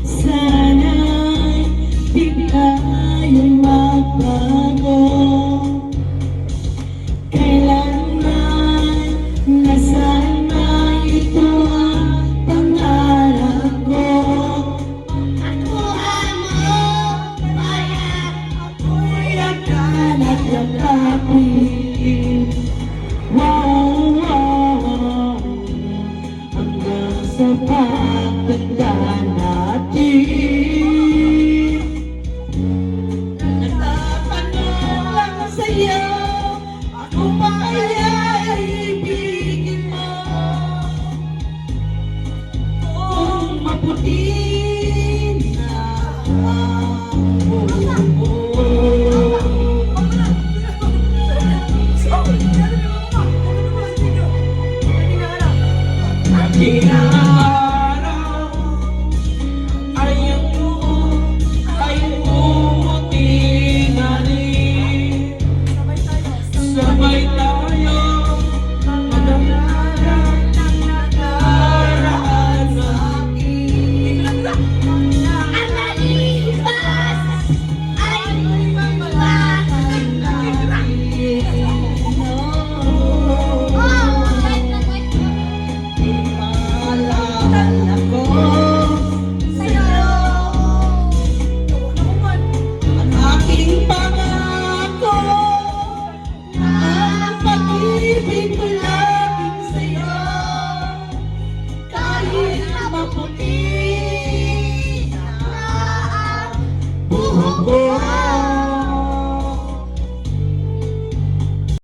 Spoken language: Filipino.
Sana'y di tayo magbago. Kailanman, nasaan man ito ang pangarap ko. Akuhan mo, para Ako'y akan at yakapin. Wow, wow, hanggang sa pagtanda natin. Nagtatanong lang sa'yo, ako ba kaya'y ibigin mo? Kung maputi na ang buhok. Inaaraw ay ang buhok ay pumuti na rin. Sabay tayo maghanap ng nakaraan natin. ang nalipas ay mamawakan natin. Oh, Maalala ko sa'yo. ang aking pangako na pag-ibig ko laging sa'yo. Kahit maputi na ang buhok ko.